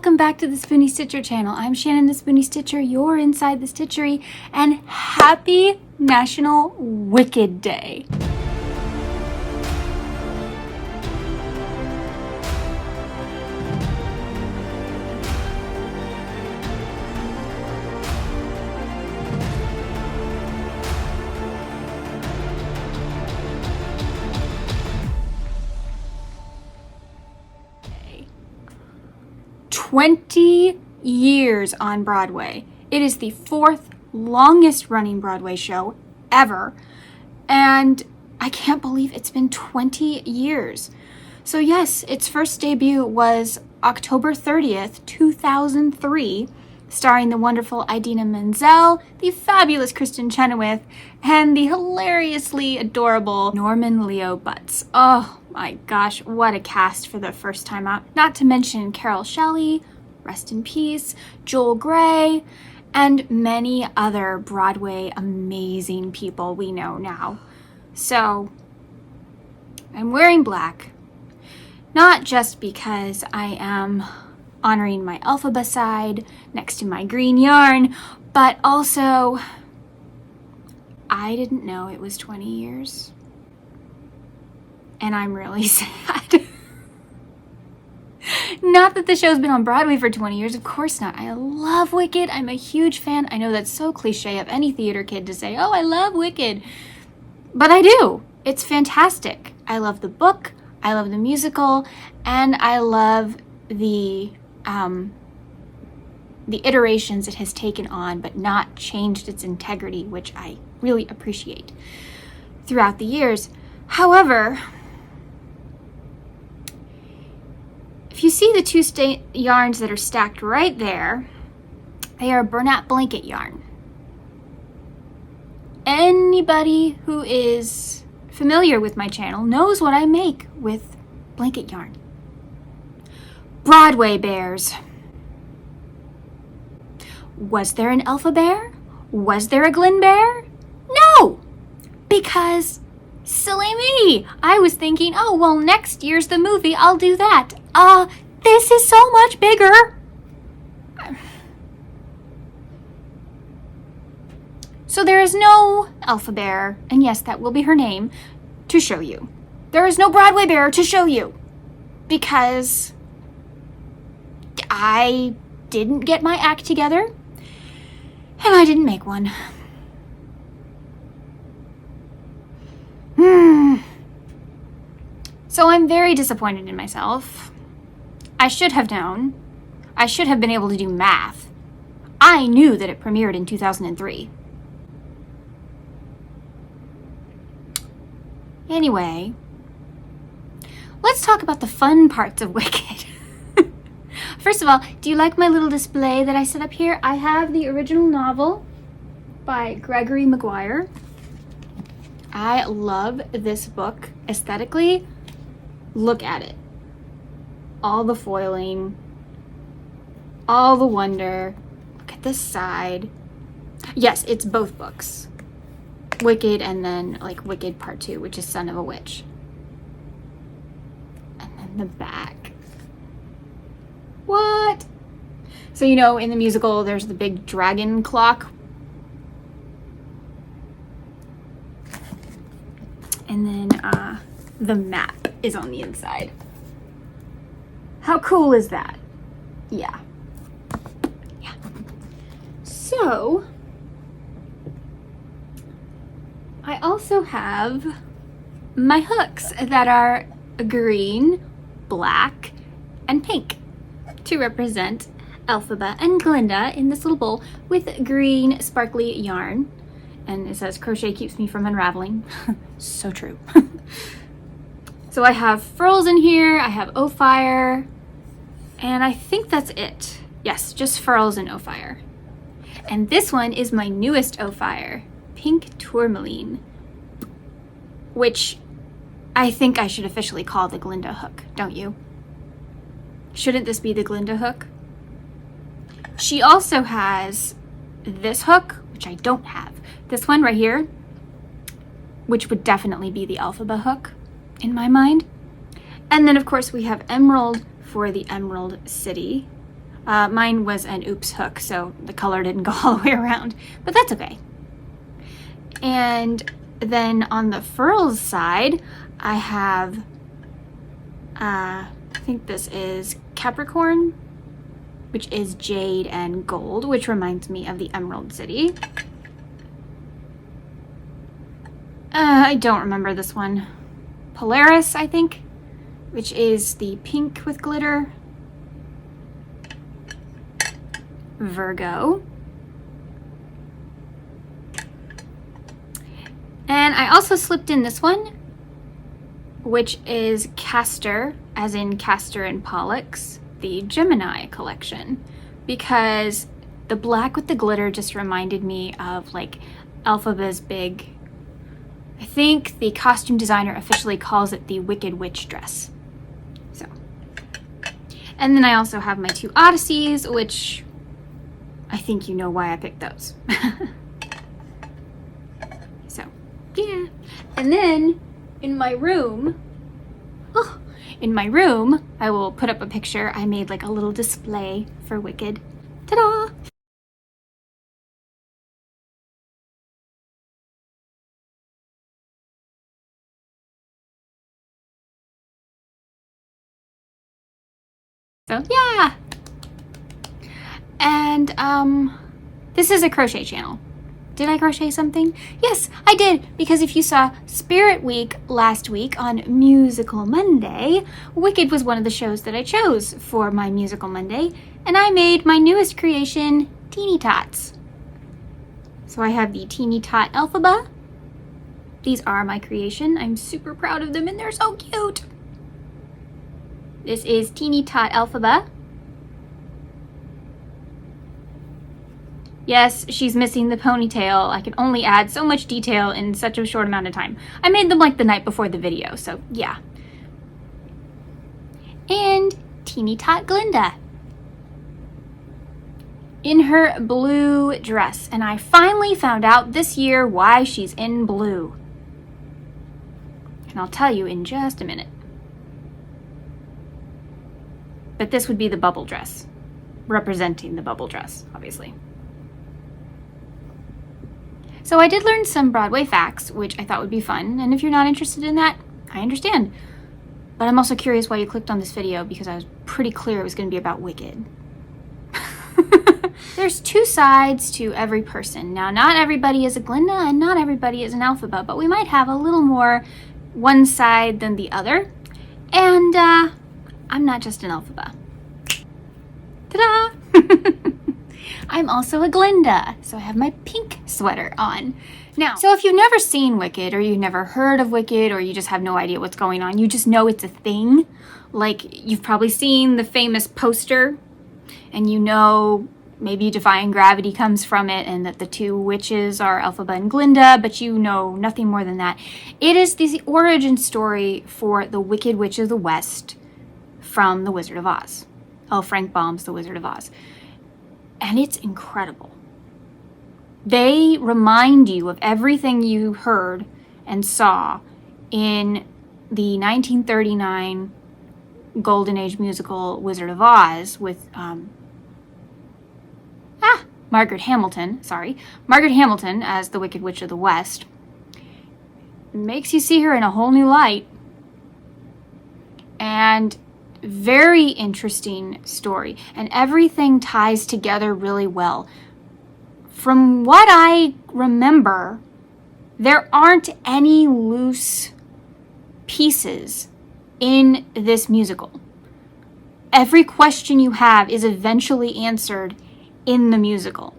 welcome back to the Spoonie Stitcher channel. I'm Shannon the Spoonie Stitcher, you're inside the stitchery, and happy National Wicked Day. "20 years on Broadway. It is the 4th longest running Broadway show ever, and I can't believe it's been 20 years. So yes, its first debut was October 30th, 2003, starring the wonderful Idina Menzel, the fabulous Kristen Chenoweth, and the hilariously adorable Norman Leo Butts. Oh my gosh, what a cast for the first time out. Not to mention Carol Shelley, rest in peace, Joel Grey, and many other Broadway amazing people we know now. So, I'm wearing black, not just because I am honoring my Elphaba side next to my green yarn, but also I didn't know it was 20 years. And I'm really sad. Not that the show's been on Broadway for 20 years, of course not. I love Wicked. I'm a huge fan. I know that's so cliche of any theater kid to say, oh, I love Wicked. But I do. It's fantastic. I love the book, I love the musical, and I love the iterations it has taken on, but not changed its integrity, which I really appreciate throughout the years. However, if you see the two yarns that are stacked right there, they are Bernat blanket yarn. Anybody who is familiar with my channel knows what I make with blanket yarn. Broadway bears. Was there an Elphaba? Was there a Glyn bear? No! Because silly me! I was thinking, oh, well, next year's the movie, I'll do that. This is so much bigger. So there is no Elphaba, and yes, that will be her name, to show you. There is no Broadway bear to show you, because I didn't get my act together, and I didn't make one. So I'm very disappointed in myself. I should have known. I should have been able to do math. I knew that it premiered in 2003. Anyway, let's talk about the fun parts of Wicked. First of all, do you like my little display that I set up here? I have the original novel by Gregory Maguire. I love this book aesthetically. Look at it. All the foiling, all the wonder. Look at this side. Yes, it's both books. Wicked and then like Wicked Part 2, which is Son of a Witch. And then the back. What? So, you know, in the musical, there's the big dragon clock. And then the map is on the inside. How cool is that? Yeah. So, I also have my hooks that are green, black, and pink to represent Elphaba and Glinda in this little bowl with green sparkly yarn. And it says, crochet keeps me from unraveling. So true. So I have FURLS in here, I have OPHIRE, and I think that's it. Yes, just FURLS and OPHIRE. And this one is my newest OPHIRE, Pink Tourmaline, which I think I should officially call the Glinda hook, don't you? Shouldn't this be the Glinda hook? She also has this hook, which I don't have. This one right here, which would definitely be the Elphaba hook in my mind. And then of course we have Emerald for the Emerald City, Mine was an oops hook, so the color didn't go all the way around, but that's okay. And then on the furls side, I have, I think this is Capricorn, which is jade and gold, which reminds me of the Emerald City. I don't remember this one. Polaris, I think, which is the pink with glitter. Virgo. And I also slipped in this one, which is Castor, as in Castor and Pollux, the Gemini collection, because the black with the glitter just reminded me of like Elphaba's big, I think the costume designer officially calls it the Wicked Witch dress. So, and then I also have my two Odysseys, which I think you know why I picked those. So, yeah. And then in my room, I will put up a picture. I made like a little display for Wicked. Ta-da! So yeah. And this is a crochet channel. Did I crochet something? Yes, I did, because if you saw Spirit Week last week on Musical Monday, Wicked was one of the shows that I chose for my Musical Monday, and I made my newest creation, Teeny Tots. So I have the Teeny Tot Elphaba. These are my creation. I'm super proud of them and they're so cute. This is Teeny Tot Elphaba. Yes, she's missing the ponytail. I can only add so much detail in such a short amount of time. I made them like the night before the video, so yeah. And Teeny Tot Glinda in her blue dress. And I finally found out this year why she's in blue. And I'll tell you in just a minute. But this would be the bubble dress, representing the bubble dress, obviously. So I did learn some Broadway facts, which I thought would be fun, and if you're not interested in that, I understand. But I'm also curious why you clicked on this video, because I was pretty clear it was going to be about Wicked. There's two sides to every person. Now, not everybody is a Glinda, and not everybody is an Elphaba, but we might have a little more one side than the other. And I'm not just an Elphaba. Ta-da! I'm also a Glinda, so I have my pink sweater on. Now, so if you've never seen Wicked, or you've never heard of Wicked, or you just have no idea what's going on, you just know it's a thing. Like, you've probably seen the famous poster, and you know maybe Defying Gravity comes from it, and that the two witches are Elphaba and Glinda, but you know nothing more than that. It is the origin story for the Wicked Witch of the West from The Wizard of Oz. L. Frank Baum's The Wizard of Oz. And it's incredible. They remind you of everything you heard and saw in the 1939 Golden Age musical Wizard of Oz with Margaret Hamilton as the Wicked Witch of the West. Makes you see her in a whole new light. And very interesting story, and everything ties together really well. From what I remember, there aren't any loose pieces in this musical. Every question you have is eventually answered in the musical.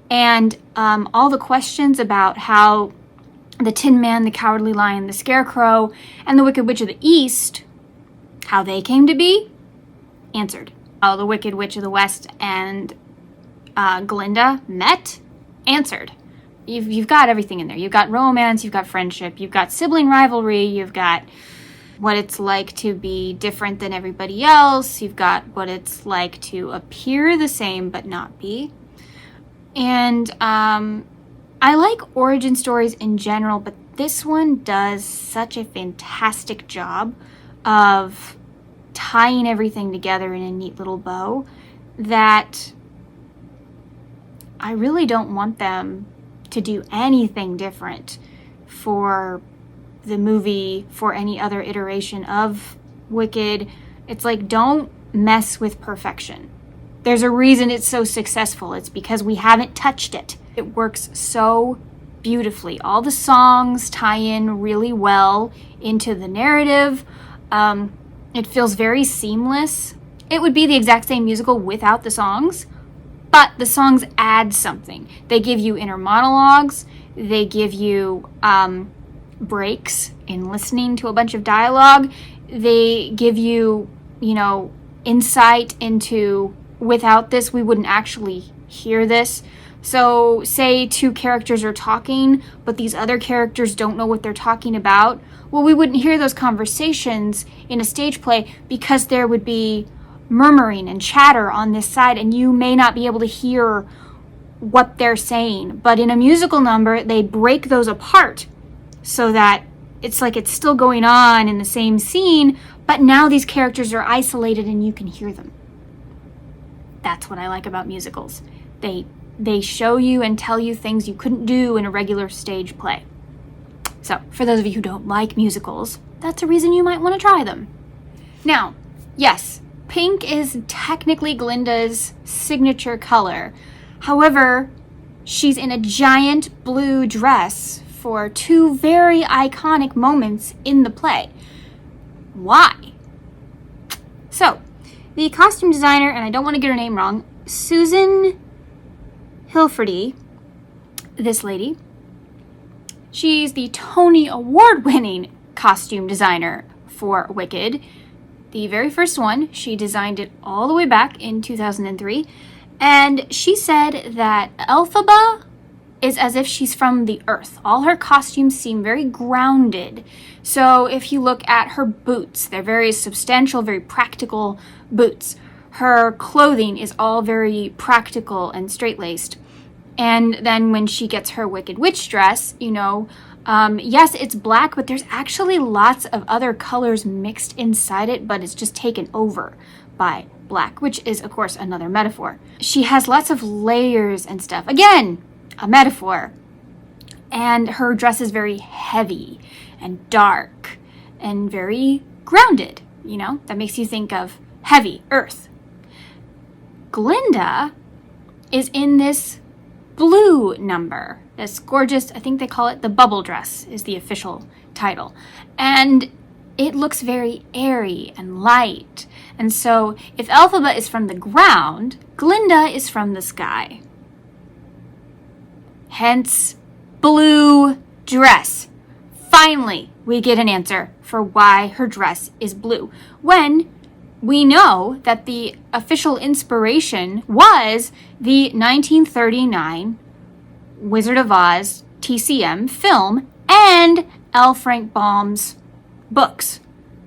And all the questions about how the Tin Man, the Cowardly Lion, the Scarecrow, and the Wicked Witch of the East, how they came to be, answered. How the Wicked Witch of the West and Glinda met, answered. You've got everything in there. You've got romance, you've got friendship, you've got sibling rivalry, you've got what it's like to be different than everybody else, you've got what it's like to appear the same but not be. And I like origin stories in general, but this one does such a fantastic job of tying everything together in a neat little bow that I really don't want them to do anything different for the movie, for any other iteration of Wicked. It's like, don't mess with perfection. There's a reason it's so successful. It's because we haven't touched it. It works so beautifully. All the songs tie in really well into the narrative. It feels very seamless. It would be the exact same musical without the songs, but the songs add something. They give you inner monologues. They give you breaks in listening to a bunch of dialogue. They give you, insight into, without this, we wouldn't actually hear this. So say two characters are talking, but these other characters don't know what they're talking about. Well, we wouldn't hear those conversations in a stage play because there would be murmuring and chatter on this side, and you may not be able to hear what they're saying. But in a musical number, they break those apart so that it's like it's still going on in the same scene, but now these characters are isolated and you can hear them. That's what I like about musicals. They show you and tell you things you couldn't do in a regular stage play. So, for those of you who don't like musicals, that's a reason you might want to try them. Now, yes, pink is technically Glinda's signature color. However, she's in a giant blue dress for two very iconic moments in the play. Why? So, the costume designer, and I don't want to get her name wrong, Susan Hilferty, this lady, she's the Tony Award-winning costume designer for Wicked. The very first one, she designed it all the way back in 2003, and she said that Elphaba is as if she's from the earth. All her costumes seem very grounded. So if you look at her boots, they're very substantial, very practical boots. Her clothing is all very practical and straight-laced. And then when she gets her Wicked Witch dress, yes, it's black, but there's actually lots of other colors mixed inside it, but it's just taken over by black, which is, of course, another metaphor. She has lots of layers and stuff. Again, a metaphor. And her dress is very heavy and dark and very grounded, that makes you think of heavy, earth. Glinda is in this blue number, this gorgeous, I think they call it the bubble dress is the official title. And it looks very airy and light. And so if Elphaba is from the ground, Glinda is from the sky. Hence, blue dress. Finally, we get an answer for why her dress is blue, when we know that the official inspiration was the 1939 Wizard of Oz TCM film and L. Frank Baum's books.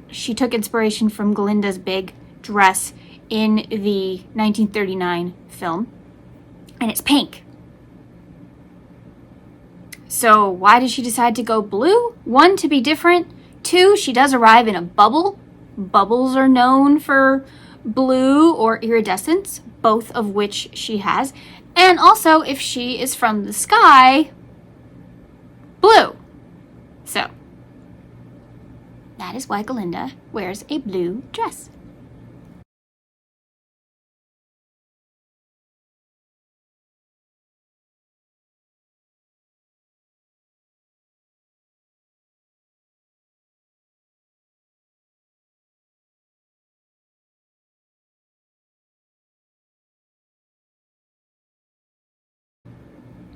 She took inspiration from Glinda's big dress in the 1939 film, and it's pink. So why did she decide to go blue? One, to be different. Two, she does arrive in a bubble. Bubbles are known for blue or iridescence, both of which she has. And also, if she is from the sky, blue. So, that is why Glinda wears a blue dress.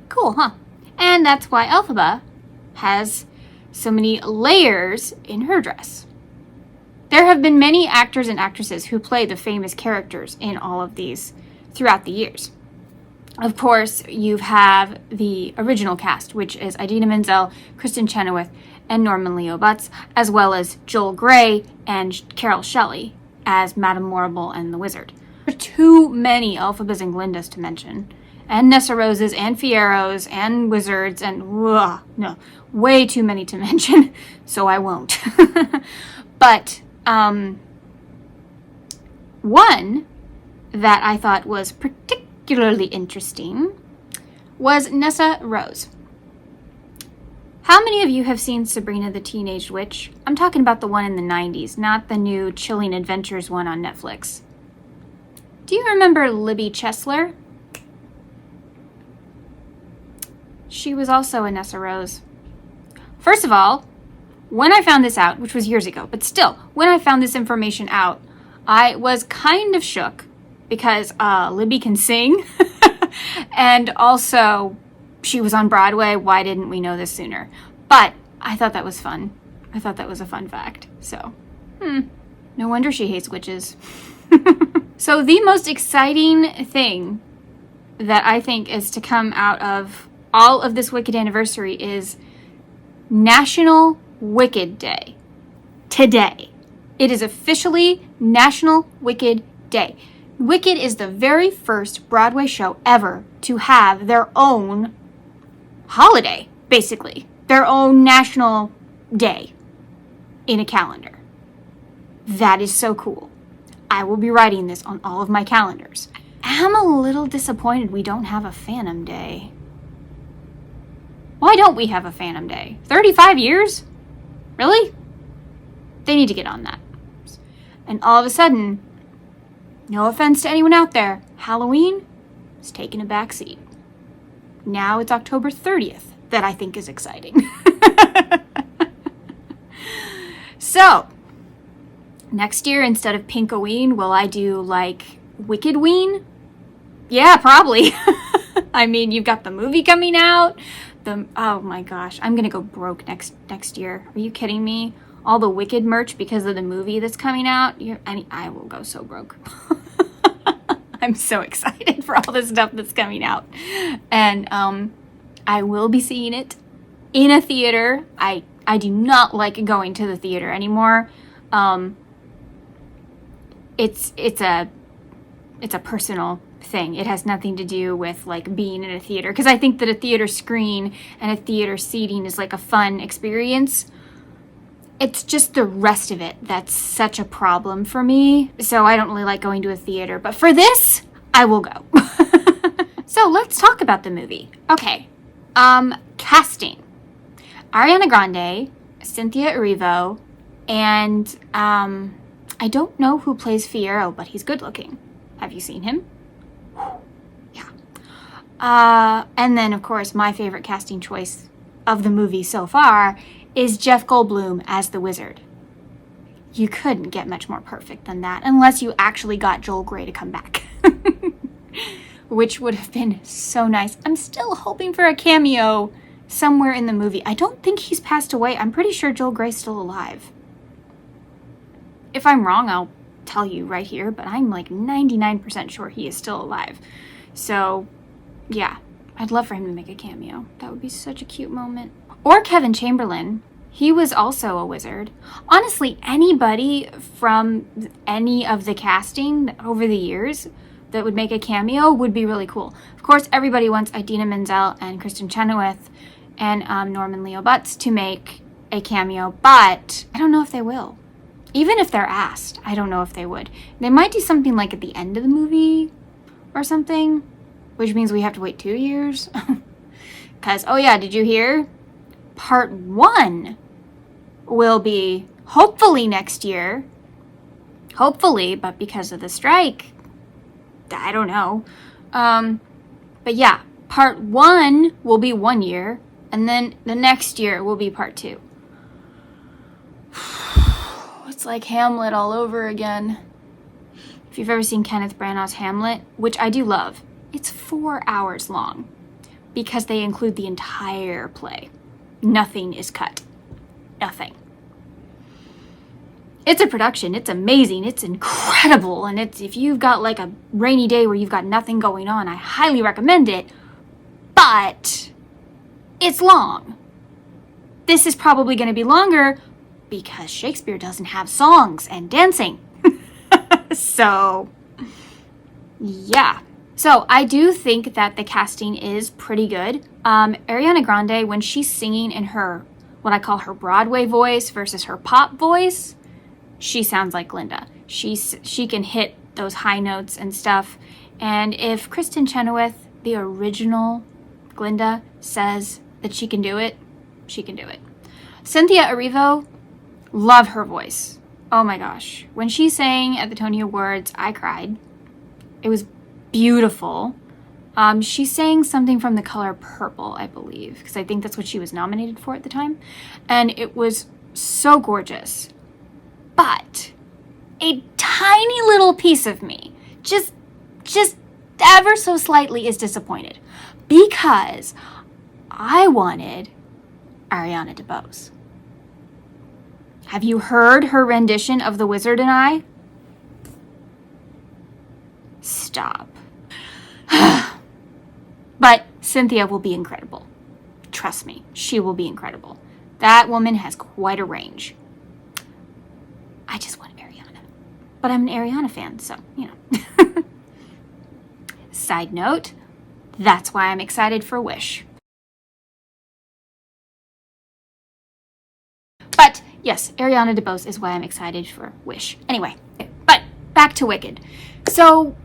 Cool, huh? And that's why Elphaba has so many layers in her dress. There have been many actors and actresses who play the famous characters in all of these throughout the years. Of course, you have the original cast, which is Idina Menzel, Kristen Chenoweth, and Norman Leo Butts, as well as Joel Grey and Carol Shelley as madamemorrible and the wizard. There are too many Elphabas and Glindas to mention. And nessaroses and fiyeros and wizards and no, way too many to mention, so I won't. But one that I thought was particularly interesting was Nessarose. How many of you have seen Sabrina the Teenage Witch? I'm talking about the one in the 90s, not the new Chilling Adventures one on Netflix. Do you remember Libby Chesler? She was also a Nessarose. First of all, when I found this out, which was years ago, but still, when I found this information out, I was kind of shook because Libby can sing and also she was on Broadway. Why didn't we know this sooner? But I thought that was fun. I thought that was a fun fact. So, no wonder she hates witches. So the most exciting thing that I think is to come out of all of this Wicked anniversary is National Wicked Day. Today. It is officially National Wicked Day. Wicked is the very first Broadway show ever to have their own holiday, basically. Their own national day in a calendar. That is so cool. I will be writing this on all of my calendars. I'm a little disappointed we don't have a Phantom Day. Why don't we have a Phantom Day? 35 years? Really? They need to get on that. And all of a sudden, no offense to anyone out there, Halloween is taking a back seat. Now it's October 30th that I think is exciting. So, next year instead of Pinkoween, will I do like Wickedween? Yeah, probably. I mean, you've got the movie coming out. Oh my gosh, I'm gonna go broke next year. Are you kidding me? All the Wicked merch because of the movie that's coming out. I will go so broke. I'm so excited for all this stuff that's coming out. And I will be seeing it in a theater. I do not like going to the theater anymore. It's a personal thing. It has nothing to do with like being in a theater, because I think that a theater screen and a theater seating is like a fun experience. It's just the rest of it that's such a problem for me. So I don't really like going to a theater, but for this, I will go. So let's talk about the movie. Okay. Casting. Ariana Grande, Cynthia Erivo, and I don't know who plays Fiyero, but he's good looking. Have you seen him? Yeah. And then, of course, my favorite casting choice of the movie so far is Jeff Goldblum as the wizard. You couldn't get much more perfect than that, unless you actually got Joel Grey to come back. Which would have been so nice. I'm still hoping for a cameo somewhere in the movie. I don't think he's passed away. I'm pretty sure Joel Grey's still alive. If I'm wrong, I'll tell you right here, but I'm like 99% sure he is still alive. So, yeah, I'd love for him to make a cameo. That would be such a cute moment. Or Kevin Chamberlain. He was also a wizard. Honestly, anybody from any of the casting over the years that would make a cameo would be really cool. Of course, everybody wants Idina Menzel and Kristen Chenoweth and Norman Leo Butts to make a cameo, but I don't know if they will. Even if they're asked, I don't know if they would. They might do something like at the end of the movie or something, which means we have to wait 2 years. Because, oh yeah, did you hear? Part 1 will be hopefully next year. Hopefully, but because of the strike, I don't know. But yeah, part 1 will be 1 year, and then the next year will be part 2. It's like Hamlet all over again. If you've ever seen Kenneth Branagh's Hamlet, which I do love, it's 4 hours long because they include the entire play. Nothing is cut. Nothing. It's a production. It's amazing. It's incredible. And if you've got like a rainy day where you've got nothing going on, I highly recommend it. But it's long. This is probably going to be longer because Shakespeare doesn't have songs and dancing. So, yeah. So I do think that the casting is pretty good. Ariana Grande, when she's singing in her, what I call her Broadway voice versus her pop voice, she sounds like Glinda. She can hit those high notes and stuff. And if Kristen Chenoweth, the original Glinda, says that she can do it, she can do it. Cynthia Erivo, love her voice. Oh my gosh. When she sang at the Tony Awards, I cried. It was beautiful. She sang something from the color purple, I believe, because I think that's what she was nominated for at the time. And it was so gorgeous. But a tiny little piece of me, just ever so slightly, is disappointed because I wanted Ariana DeBose. Have you heard her rendition of The Wizard and I? Stop. But Cynthia will be incredible. Trust me, she will be incredible. That woman has quite a range. I just want Ariana. But I'm an Ariana fan, so, you know. Side note, that's why I'm excited for Wish. But yes, Ariana DeBose is why I'm excited for Wish. Anyway, but back to Wicked. So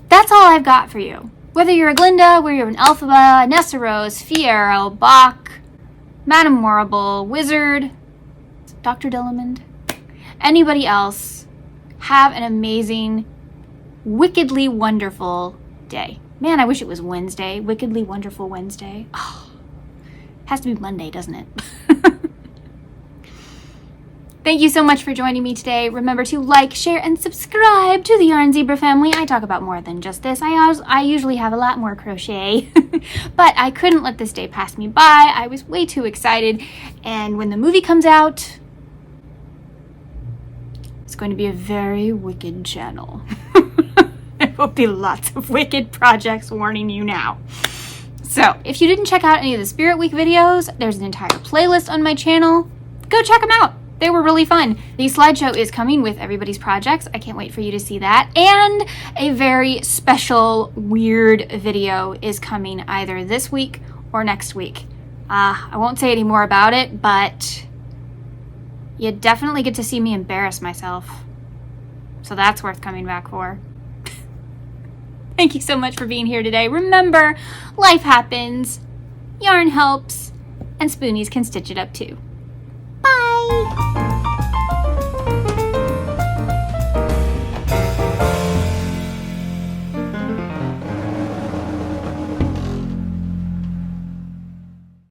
that's all I've got for you. Whether you're a Glinda, whether you're an Elphaba, nessarose, fiyero, Bach, madamemorrible, wizard, Dr. Dillamond, anybody else, have an amazing, wickedly wonderful day. Man, I wish it was Wednesday. Wickedly wonderful Wednesday. Oh, has to be Monday, doesn't it? Thank you so much for joining me today. Remember to like, share, and subscribe to the Yarn Zebra family. I talk about more than just this. I usually have a lot more crochet, but I couldn't let this day pass me by. I was way too excited, and when the movie comes out, it's going to be a very wicked channel. There will be lots of wicked projects, warning you now. So, if you didn't check out any of the Spirit Week videos, there's an entire playlist on my channel. Go check them out. They were really fun. The slideshow is coming with everybody's projects. I can't wait for you to see that. And a very special, weird video is coming either this week or next week. I won't say any more about it, but you definitely get to see me embarrass myself. So that's worth coming back for. Thank you so much for being here today. Remember, life happens, yarn helps, and spoonies can stitch it up too. Bye!